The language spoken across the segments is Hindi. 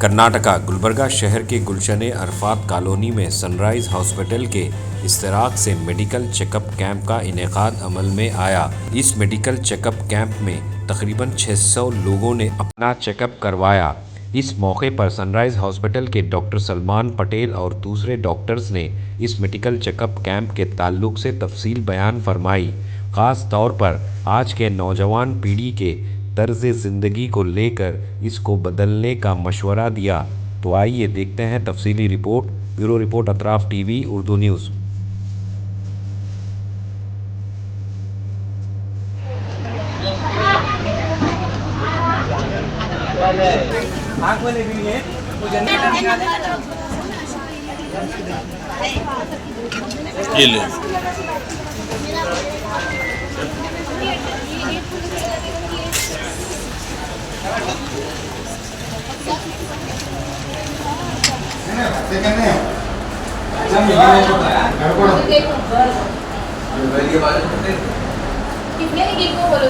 कर्नाटका गुलबर्गा शहर के गुलशन अरफात कॉलोनी में सनराइज हॉस्पिटल के इश्तराक से मेडिकल चेकअप कैंप का इनेकाद अमल में आया। इस मेडिकल चेकअप कैंप में तकरीबन 600 लोगों ने अपना चेकअप करवाया। इस मौके पर सनराइज हॉस्पिटल के डॉक्टर सलमान पटेल और दूसरे डॉक्टर्स ने इस मेडिकल चेकअप कैंप के ताल्लुक से तफसील बयान फरमाई। ख़ास तौर पर आज के नौजवान पीढ़ी के तर्ज़ ज़िंदगी को लेकर इसको बदलने का मशवरा दिया। तो आइए देखते हैं तफसीली report. Bureau report Atraf TV Urdu news. ये ले कितने गिग को बोलो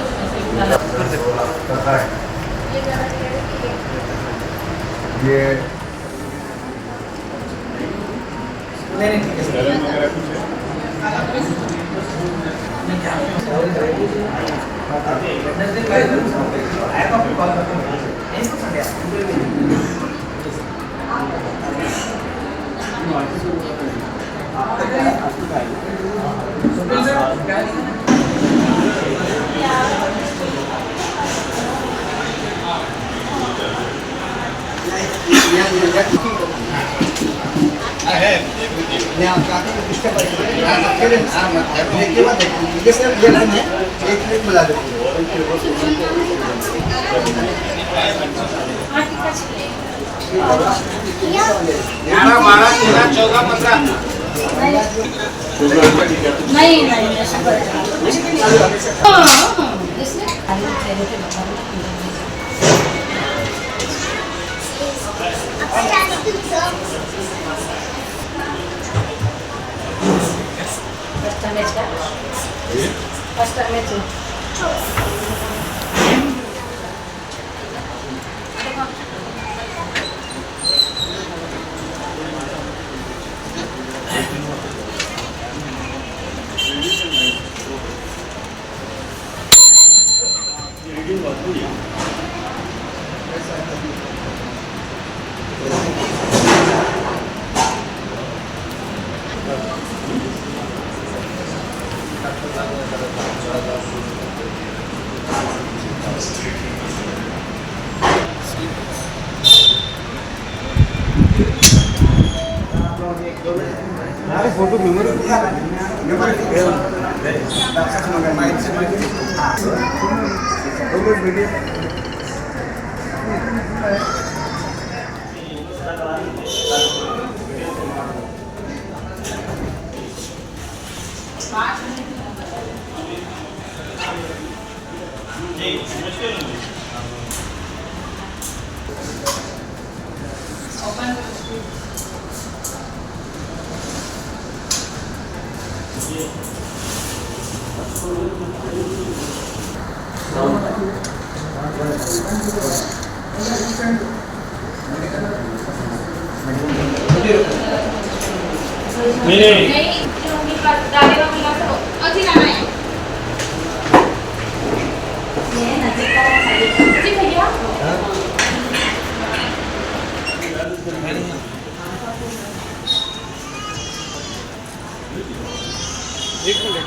ये फोटो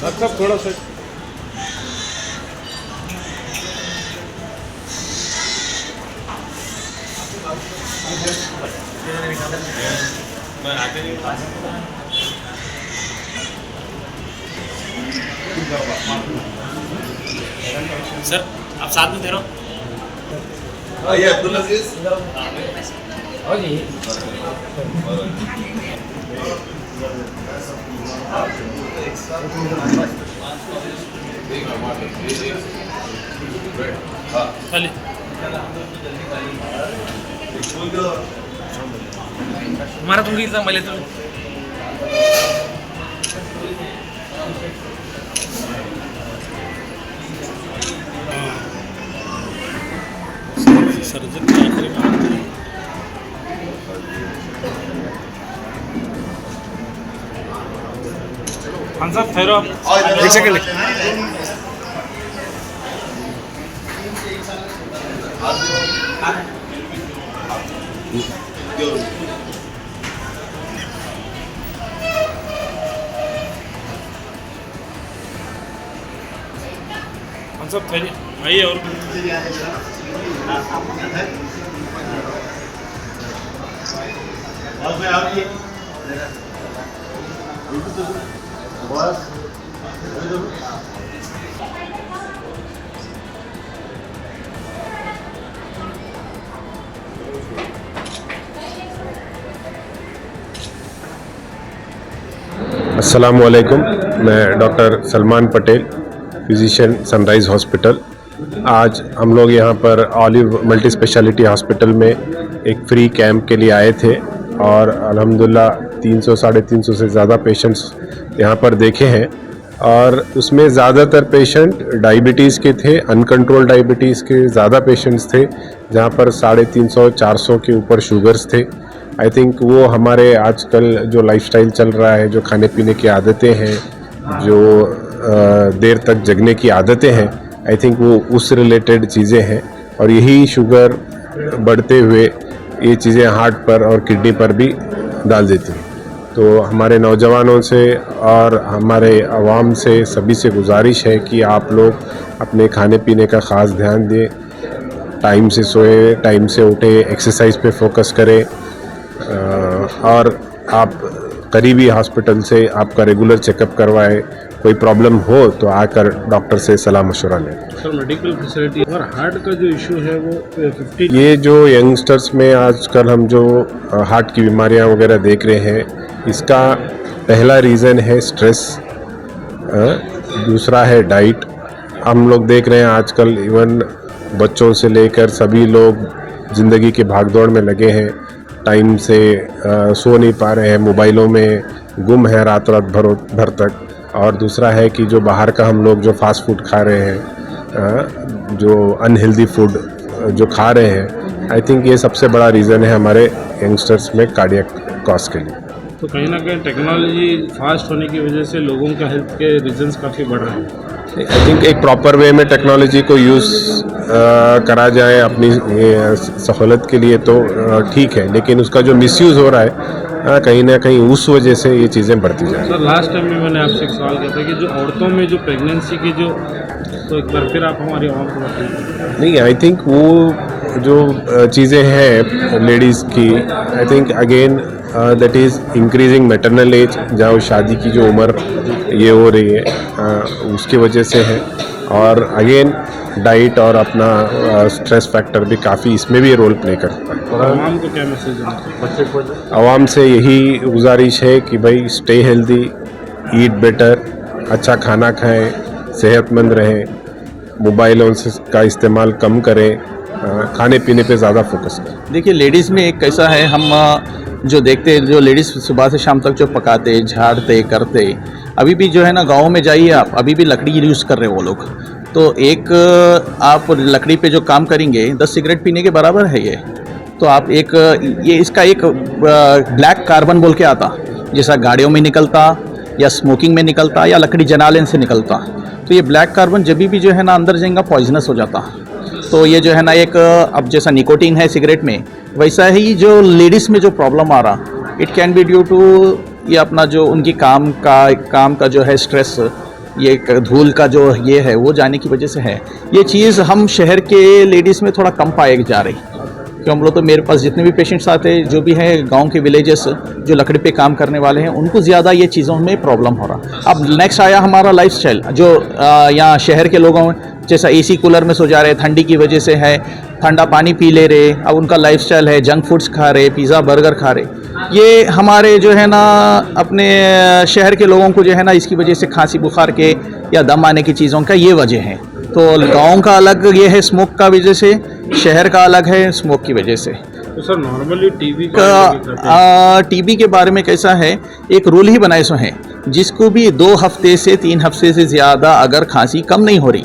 अच्छा थोड़ा सा सर आप साथ में ठहरो। ये अब्दुल अजीज खाली हमारा तुम गीत संभाले तो सर्जन क्या करेगा? खान साहब ठहरो आप। एक सेकंड खान साहब ठहरिए, आइए। और अस्सलाम वालेकुम। मैं doctor Salman Patel, physician, sunrise hospital. आज हम लोग यहाँ पर ऑलिव मल्टी स्पेशलिटी हॉस्पिटल में एक फ्री कैंप के लिए आए थे और अल्हम्दुलिल्लाह 300-350 से ज़्यादा पेशेंट्स यहाँ पर देखे हैं और उसमें ज़्यादातर पेशेंट डायबिटीज़ के थे, अनकंट्रोल डायबिटीज़ के ज़्यादा पेशेंट्स थे, जहाँ पर 350-400 के ऊपर शुगर्स थे। आई थिंक वो हमारे आजकल जो लाइफस्टाइल चल रहा है, जो खाने पीने की आदतें हैं, जो देर तक जगने की आदतें हैं, आई थिंक वो उस रिलेटेड चीज़ें हैं और यही शुगर बढ़ते हुए ये चीज़ें हार्ट पर और किडनी पर भी डाल देती हैं। तो हमारे नौजवानों से और हमारे आवाम से सभी से गुजारिश है कि आप लोग अपने खाने पीने का ख़ास ध्यान दें, टाइम से सोए, टाइम से उठे, एक्सरसाइज पे फोकस करें और आप करीबी हॉस्पिटल से आपका रेगुलर चेकअप करवाएं। कोई प्रॉब्लम हो तो आकर डॉक्टर से सलाह मशवरा लें। सर, मेडिकल फैसिलिटी और हार्ट का जो इशू है वो 50 ये जो यंगस्टर्स में आजकल हम जो हार्ट की बीमारियां वगैरह देख रहे हैं, इसका पहला रीज़न है स्ट्रेस, दूसरा है डाइट। हम लोग देख रहे हैं आजकल इवन बच्चों से लेकर सभी लोग ज़िंदगी के भागदौड़ में लगे हैं, टाइम से सो नहीं पा रहे हैं, मोबाइलों में गुम है रात भर तक। और दूसरा है कि जो बाहर का हम लोग जो फास्ट फूड खा रहे हैं, जो अनहेल्दी फूड जो खा रहे हैं, आई थिंक ये सबसे बड़ा रीज़न है हमारे यंगस्टर्स में कार्डियक कॉज के लिए। तो कहीं ना कहीं टेक्नोलॉजी फास्ट होने की वजह से लोगों का हेल्थ के रीजंस काफ़ी बढ़ रहे हैं। आई थिंक एक प्रॉपर वे में टेक्नोलॉजी को यूज़ करा जाए अपनी सहूलत के लिए तो ठीक है, लेकिन उसका जो मिसयूज़ हो रहा है कहीं ना कहीं उस वजह से ये चीज़ें बढ़ती जाए। सर, लास्ट टाइम में मैंने आपसे एक सवाल किया था कि जो औरतों में जो प्रेगनेंसी की जो, तो एक बार फिर आप हमारी आवाम को बताइए। नहीं, आई थिंक वो जो चीज़ें हैं लेडीज़ की, I think again that is increasing maternal age, जहाँ शादी की जो उम्र ये हो रही है उसकी वजह से है। और अगेन डाइट और अपना स्ट्रेस फैक्टर भी काफ़ी इसमें भी रोल प्ले करता है। आवाम को क्या मैसेज देना? आवाम से यही गुजारिश है कि भाई स्टे हेल्दी, ईट बेटर, अच्छा खाना खाएं, सेहतमंद रहें, मोबाइलों का इस्तेमाल कम करें, खाने पीने पे ज़्यादा फोकस करें। देखिए, लेडीज़ में एक कैसा है, हम जो देखते हैं, जो लेडीज़ सुबह से शाम तक जो पकाते, झाड़ते करते, अभी भी जो है ना, गाँव में जाइए आप, अभी भी लकड़ी यूज़ कर रहे हैं वो लोग। तो एक आप लकड़ी पे जो काम करेंगे 10 सिगरेट पीने के बराबर है ये। तो आप एक ये इसका एक ब्लैक कार्बन बोल के आता, जैसा गाड़ियों में निकलता या स्मोकिंग में निकलता या लकड़ी जलाने से निकलता, तो ये ब्लैक कार्बन जब भी जो है ना अंदर जाएगा पॉइजनस हो जाता। तो ये जो है ना एक, अब जैसा निकोटीन है सिगरेट में, वैसा ही जो लेडीज़ में जो प्रॉब्लम आ रहा, it can be due to ये अपना जो उनकी काम का जो है स्ट्रेस, ये धूल का जो ये है वो जाने की वजह से है। ये चीज़ हम शहर के लेडीज़ में थोड़ा कम पाए जा रही, क्योंकि हम लोग तो, मेरे पास जितने भी पेशेंट्स आते हैं जो भी हैं गांव के विलेजेस जो लकड़ी पे काम करने वाले हैं, उनको ज़्यादा ये चीज़ों में प्रॉब्लम हो रहा। अब नेक्स्ट आया हमारा लाइफस्टाइल, जो यहाँ शहर के लोगों में जैसा एसी कूलर में सो जा रहे, ठंडी की वजह से है, ठंडा पानी पी ले रहे, अब उनका लाइफस्टाइल है जंक फूड्स खा रहे, पिज़्ज़ा बर्गर खा रहे। ये हमारे जो है ना अपने शहर के लोगों को जो है ना इसकी वजह से खांसी बुखार के या दम आने की चीज़ों का ये वजह है। तो गांव का अलग ये है स्मोक का वजह से, शहर का अलग है स्मोक की वजह से। तो सर, नॉर्मली टीबी के बारे में कैसा है, एक रूल ही बनाए सो है, जिसको भी 2 हफ्ते से 3 हफ्ते से ज़्यादा अगर खांसी कम नहीं हो रही,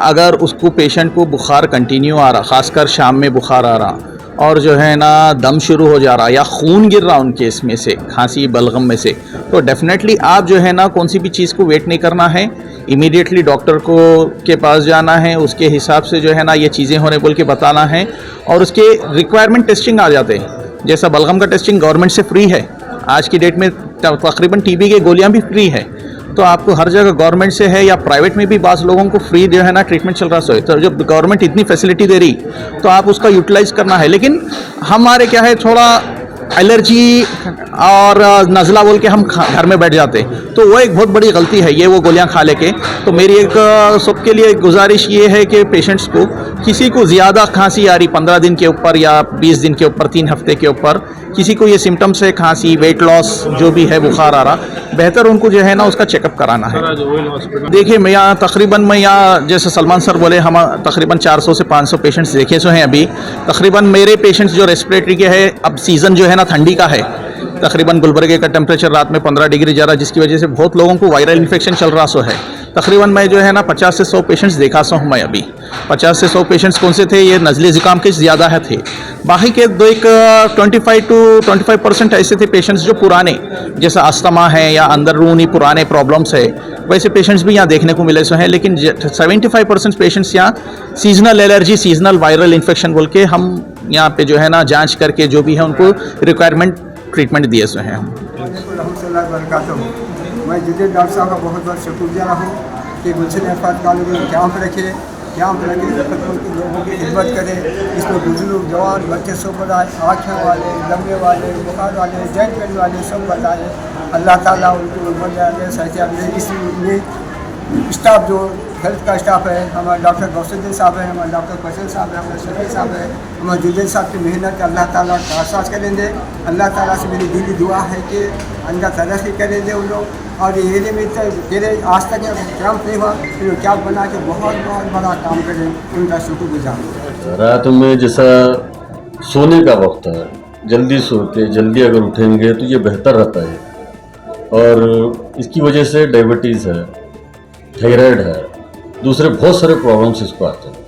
अगर उसको पेशेंट को बुखार कंटिन्यू आ रहा, ख़ासकर शाम में बुखार आ रहा और जो है ना दम शुरू हो जा रहा या खून गिर रहा उनके इसमें से, खांसी बलगम में से, तो डेफिनेटली आप जो है ना कौन सी भी चीज़ को वेट नहीं करना है, इमीडिएटली डॉक्टर को के पास जाना है, उसके हिसाब से जो है ना ये चीज़ें होने बोल के बताना है। और उसके रिक्वायरमेंट टेस्टिंग आ जाते हैं, जैसा बलगम का टेस्टिंग गवर्नमेंट से फ्री है, आज की डेट में तकरीबन टीबी के गोलियां भी फ्री है, तो आपको हर जगह गवर्नमेंट से है या प्राइवेट में भी बाज़ लोगों को फ्री जो है ना ट्रीटमेंट चल रहा है। तो जब गवर्नमेंट इतनी फैसिलिटी दे रही तो आप उसका यूटिलाइज़ करना है। लेकिन हमारे क्या है, थोड़ा एलर्जी और नज़ला बोल के हम घर में बैठ जाते, तो वो एक बहुत बड़ी गलती है ये, वो गोलियां खा लेके। तो मेरी एक सबके लिए गुजारिश ये है कि पेशेंट्स को, किसी को ज़्यादा खांसी आ रही 15 दिन के ऊपर या 20 दिन के ऊपर, 3 हफ्ते के ऊपर, किसी को ये सिम्टम्स है खांसी, वेट लॉस जो भी है, बुखार आ रहा, बेहतर उनको जो है ना उसका चेकअप कराना है। देखिए मैं यहाँ जैसे सलमान सर बोले, हम तकरीबन 400 से 500 पेशेंट्स देखे सो हैं अभी। तकरीबन मेरे पेशेंट्स जो रेस्पिरेटरी के हैं, अब सीज़न जो है ना ठंडी का है, तकरीबन गुलबर्गे का टेम्परेचर रात में 15 डिग्री जा रहा, जिसकी वजह से बहुत लोगों को वायरल इन्फेक्शन चल रहा सो है। तकरीबन मैं जो है ना 50 से 100 पेशेंट्स देखा सो हूँ मैं अभी। 50 से 100 पेशेंट्स कौन से थे, ये नज़ले ज़ुकाम के ज़्यादा है थे, बाकी के 25% ऐसे थे पेशेंट्स जो पुराने, जैसा अस्थमा है या अंदरूनी पुराने प्रॉब्लम्स है, वैसे पेशेंट्स भी यहाँ देखने को मिले सो हैं। लेकिन 75% पेशेंट्स यहाँ seasonal allergy, seasonal viral infection बोल के हम यहाँ पे जो है ना जांच करके जो भी है उनको रिक्वायरमेंट ट्रीटमेंट दिए सो हैं हम। मैं जुदे डॉक्टर साहब का बहुत बहुत शुक्रिया हूँ कि गुलशन अरफात कॉलेज में कैंप रखे लोगों की खिदमत करें। इसमें बुजुर्ग, जवान, बच्चे सब बताए, आँखें वाले, दमे वाले, बुखार वाले, जॉइंट पेन वाले सब बताए। अल्लाह ताला उनको उम्र दे। सही इसमें स्टाफ जो हेल्थ का स्टाफ है, हमारे डॉक्टर गौसुद्दीन साहब है, हमारे डॉक्टर फैसल साहब है, हमारे शफी साहब है, हमारे जुदेन साहब की मेहनत अल्लाह ताला का एहसास करेंगे। अल्लाह ताला से मेरी दिली दुआ है कि अंदर तरक्की करेंगे उन लोग। और ये एरिया में मेरे आज तक कैंप नहीं हुआ, फिर कैंप बना के बहुत बहुत बड़ा काम करें, उनका शुक्रगुजार। रात में जैसा सोने का वक्त है, जल्दी सो के जल्दी अगर उठेंगे तो ये बेहतर रहता है। और इसकी वजह से डायबिटीज़ है, थायराइड है, दूसरे बहुत सारे प्रॉब्लम्स इसको आते हैं।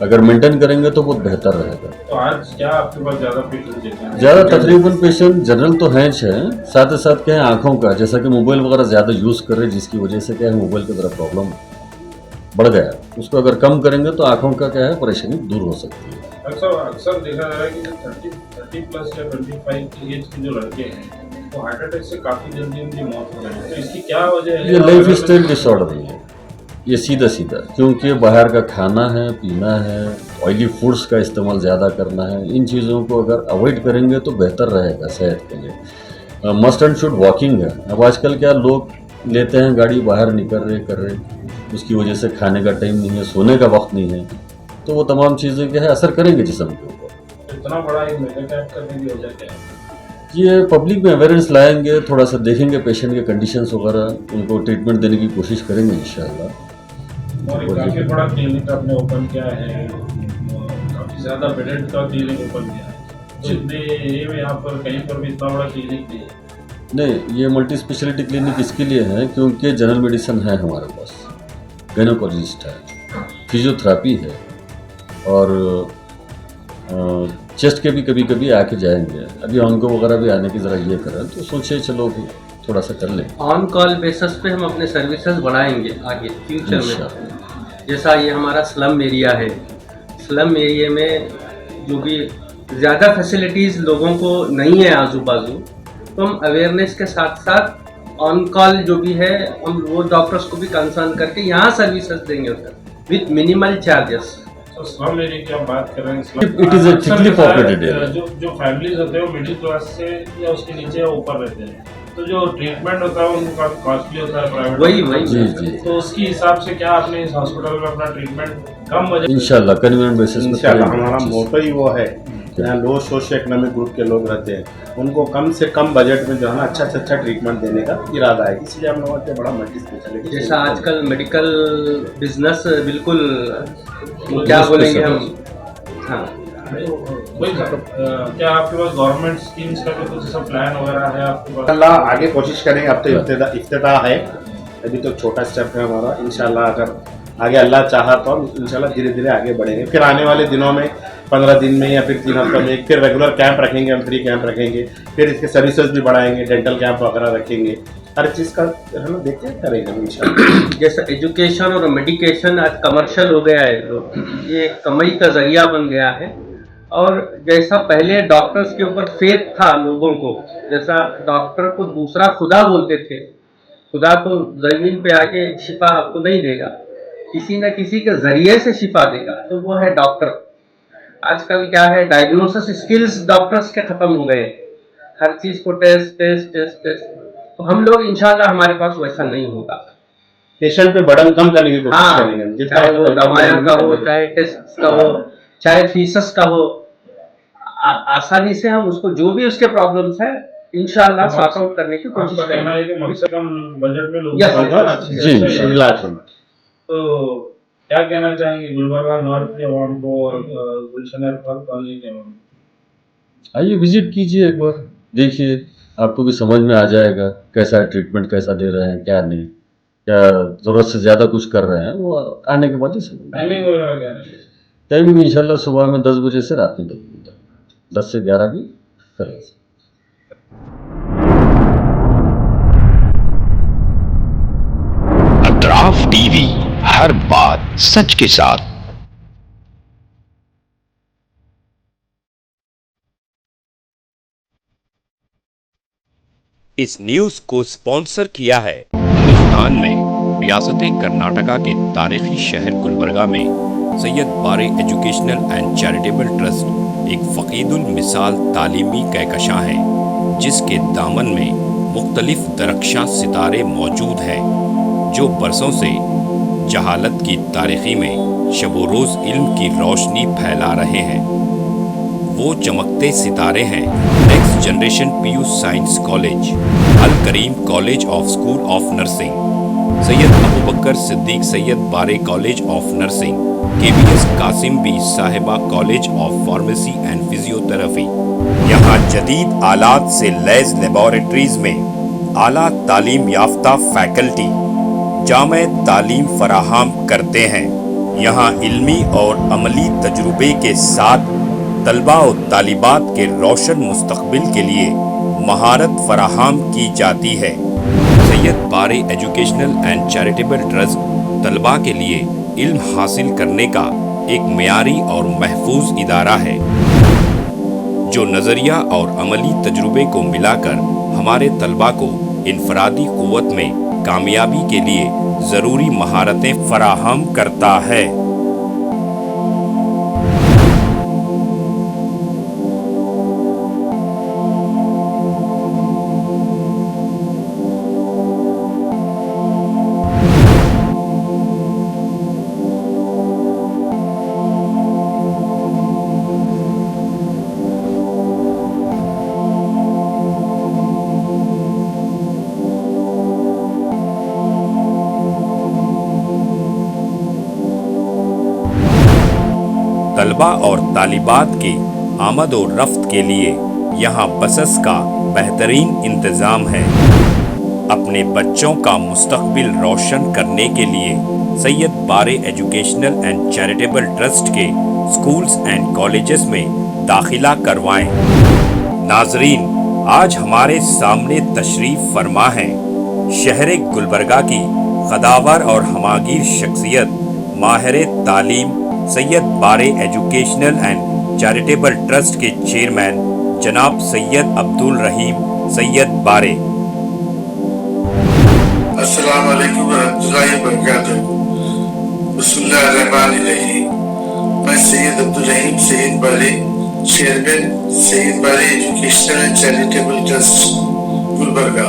अगर मेंटेन करेंगे तो बहुत बेहतर रहेगा। तो आज क्या आपके पास ज़्यादा पेशेंट हैं? ज़्यादा तकरीबन पेशेंट जनरल तो हैं, साथ ही साथ क्या है आँखों का, जैसा कि मोबाइल वगैरह ज़्यादा यूज़ कर रहे हैं, जिसकी वजह से क्या है मोबाइल की तरफ प्रॉब्लम बढ़ गया। उसको अगर कम करेंगे तो आँखों का क्या है परेशानी दूर हो सकती है। अक्सर देखा जा रहा है कि 30 प्लस या 25 की एज के जो लड़के हैं वो हार्ट अटैक से काफ़ी जल्दी उनकी मौत हो रही है, तो इसकी क्या वजह है? ये लाइफ स्टाइल डिसऑर्डर है, ये सीधा क्योंकि बाहर का खाना है, पीना है, ऑयली फूड्स का इस्तेमाल ज़्यादा करना है। इन चीज़ों को अगर अवॉइड करेंगे तो बेहतर रहेगा सेहत के लिए। मस्ट एंड शुड वॉकिंग है। अब आजकल क्या लोग लेते हैं गाड़ी, बाहर निकल रहे कर रहे, उसकी वजह से खाने का टाइम नहीं है, सोने का वक्त नहीं है, तो वो तमाम चीज़ें क्या है असर करेंगे जिस्म के ऊपर। इतना बड़ा एक मेगा कैंप करने की वजह क्या है? ये पब्लिक में अवेयरनेस लाएंगे, थोड़ा सा देखेंगे पेशेंट के कंडीशंस वगैरह, उनको ट्रीटमेंट देने की कोशिश करेंगे इंशाल्लाह। और काफ़ी बड़ा क्लिनिक आपने ओपन किया है, काफ़ी ज़्यादा बेडेड का क्लिनिक ओपन किया है, तो इतने एरिया में यहाँ पर कहीं पर भी इतना बड़ा क्लिनिक नहीं है। नहीं, ये मल्टी स्पेशलिटी क्लिनिक इसके लिए है क्योंकि जनरल मेडिसिन है हमारे पास, गायनोकोलॉजिस्ट है, फिजियोथेरेपी है और चेस्ट के भी कभी कभी आके जाएंगे। अभी ऑनको वगैरह भी आने की ज़रा ये करें, तो सोचे चलो थोड़ा सा कर लें। ऑन कॉल बेसिस पे हम अपने सर्विसेज बढ़ाएंगे आगे फ्यूचर में। जैसा ये हमारा स्लम एरिया है, स्लम एरिया में जो भी ज़्यादा फैसिलिटीज़ लोगों को नहीं है आजू बाजू, तो हम अवेयरनेस के साथ साथ ऑन कॉल जो भी है हम वो डॉक्टर्स को भी कंसर्न करके यहाँ सर्विसेज देंगे विथ मिनिमल चार्जेस। तो स्लम एरिया की आप बात कर रहे हैं, It is a thickly populated area. जो फैमिलीज होते हैं वो मिडिल क्लास से या उसके नीचे या ऊपर रहते हैं, तो जो ट्रीटमेंट होता है उनका कॉस्टली होता है प्राइवेट। वही जी। तो उसके हिसाब से क्या आपने इस हॉस्पिटल में अपना ट्रीटमेंट कम बजट इंशाल्लाह कन्वीनियंट बेसिस पे इंशाल्लाह हमारा मोटो ही वो है। यहाँ लो सोशियो इकोनॉमिक ग्रुप के लोग रहते हैं, उनको कम से कम बजट में जो है ना अच्छा से अच्छा ट्रीटमेंट देने का इरादा है, इसलिए हम लोगों के बड़ा मल्टी स्पेशलिटी। जैसा आजकल मेडिकल बिजनेस बिल्कुल क्या बोलेंगे हम, हाँ वही क्या आपके पास गवर्नमेंट स्कीम्स का भी कुछ ऐसा प्लान वगैरह है आपके पास? इंशाल्लाह आगे कोशिश करेंगे। अब तो इफ्तिताह है, अभी तो छोटा स्टेप है हमारा। इंशाल्लाह अगर आगे अल्लाह चाहा तो हम इंशाल्लाह धीरे धीरे आगे बढ़ेंगे। फिर आने वाले दिनों में 15 दिन में या फिर 3 हफ्तों में फिर रेगुलर कैंप रखेंगे, हम फ्री कैंप रखेंगे, फिर इसके सर्विसेज भी बढ़ाएंगे, डेंटल कैंप वगैरह रखेंगे, हर चीज़ का है ना देखते हैं करेंगे इंशाल्लाह। जैसा एजुकेशन और मेडिकेशन आज कमर्शियल हो गया है, तो ये कमाई का जरिया बन गया है। और जैसा पहले डॉक्टर्स के ऊपर फेथ था लोगों को, जैसा डॉक्टर को दूसरा खुदा बोलते थे, खुदा तो ज़मीन पे आके शिफा आपको नहीं देगा, किसी न किसी के ज़रिए से शिफा देगा, तो वो है डॉक्टर। आजकल क्या है, डायग्नोसिस स्किल्स डॉक्टर्स के ख़त्म हो गए, हर चीज़ को टेस्ट टेस्ट टेस्ट टेस्ट। तो हम लोग इंशाल्लाह हमारे पास वैसा नहीं होगा, पेशेंट पे बर्डन कम करने की कोशिश करेंगे, चाहे वो दवाइयों का हो, चाहे टेस्ट का हो, चाहे फीसस का हो, आसानी से हम उसको जो भी उसके प्रॉब्लम्स है इंशाल्लाह सॉर्ट आउट करने की कोशिश आपका कहना है कि कम से कम बजट में लोग जी इलाज होना। तो क्या कहना चाहेंगे गुलबर्गा नॉर्थ के आवाम को और गुलशन अरफात कॉलोनी के आवाम को? आइए विजिट कीजिए एक बार, देखिए आपको भी समझ में आ जाएगा कैसा ट्रीटमेंट कैसा दे रहे हैं, क्या नहीं, क्या ज़रूरत से ज़्यादा कुछ कर रहे हैं, वो आने के बाद ही समझ में। टाइमिंग वगैरह क्या है? टाइमिंग इंशाल्लाह सुबह में 10 बजे से रात में 10 बजे तक, 10 से 11 की सर्विस। अतराफ टीवी, हर बात सच के साथ। इस न्यूज को स्पॉन्सर किया है हिंदुस्तान में रियासत कर्नाटका के तारीखी शहर गुलबर्गा में Syed Bare educational and charitable trust एक फ़कीदुल मिसाल तालीमी कहकशां है, जिसके दामन में मुख्तलिफ दरख्शां सितारे मौजूद हैं, जो बरसों से जहालत की तारीखी में शबो रोज़ इल्म की रोशनी फैला रहे हैं। वो चमकते सितारे हैं next generation PU science college, Al Karim college of school of nursing, Syed Abu Bakar Siddiq Syed Bare college of nursing, KBS Kasim Bi Sahiba college of pharmacy and physiotherapy. यहाँ जदीद आलात से लैस लेबोरेटरीज में आला तालीम याफ्ता फैकल्टी जामे तालीम फराहम करते हैं। यहाँ इल्मी और अमली तजुर्बे के साथ तलबा और तालिबात के रोशन मुस्तकबिल के लिए महारत फराहम की जाती है। Syed Bare educational and charitable trust तलबा के लिए इल्म हासिल करने का एक मियारी और महफूज इदारा है, जो नज़रिया और अमली तजुर्बे को मिलाकर हमारे तलबा को इनफरादी क़ुव्वत में कामयाबी के लिए ज़रूरी महारतें फराहम करता है। तलबा और तालिबात की आमद और रफ्त के लिए यहाँ बसेस का बेहतरीन इंतज़ाम है। अपने बच्चों का मुस्तकबिल रोशन करने के लिए Syed Bare educational and charitable trust के स्कूल्स एंड कॉलेजेस में दाखिला करवाएं। नाजरीन, आज हमारे सामने तशरीफ़ फरमा है शहर गुलबर्गा की कदावर और हमागीर शख्सियत माहिर तालीम Syed Bare educational and charitable trust के चेयरमैन जनाब सैयद अब्दुल रहीम सैयद बारे। अस्सलाम वालेकुम वरहमतुल्लाहि वबरकातुहू। बिस्मिल्लाहिर्रहमानिर्रहीम। मैं सैयद अब्दुल रहीम सैयद बारे, chairman Syed Bare educational and charitable trust Gulbarga,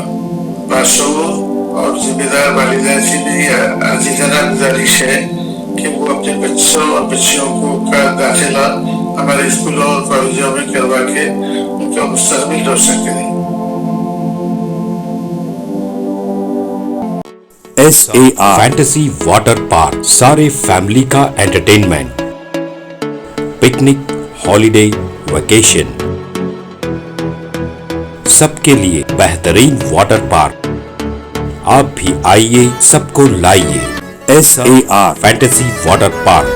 बादशाहों और जिम्मेदार वालिदैन से मेरी आजीज़ाना गुजारिश है कि वो अपने बच्चों और बच्चियों को का दाखिला हमारे स्कूलों और कॉलेजों में करवा के उनका मुस्तकबिल रोशन करें। SAR फैंटेसी वाटर पार्क, सारे फैमिली का एंटरटेनमेंट, पिकनिक, हॉलिडे, वेकेशन, सबके लिए बेहतरीन वाटर पार्क। आप भी आइए, सबको लाइए। SAR Fantasy Water Park.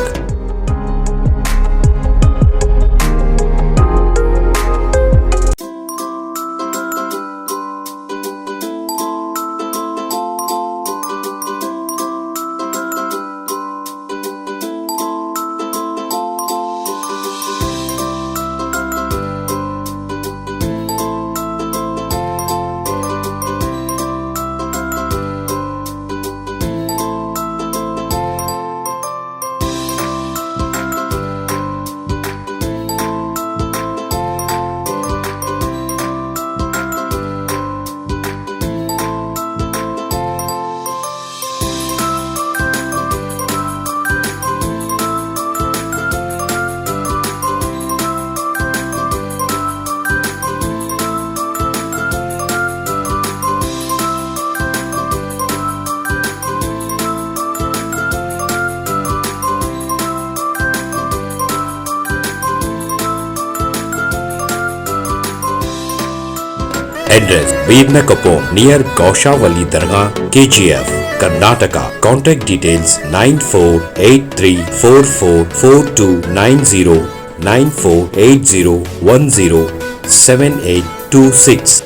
Address: Veerna Kapur near Gaushavali Dargah, KGF, Karnataka. Contact details 9483444290 9480107826.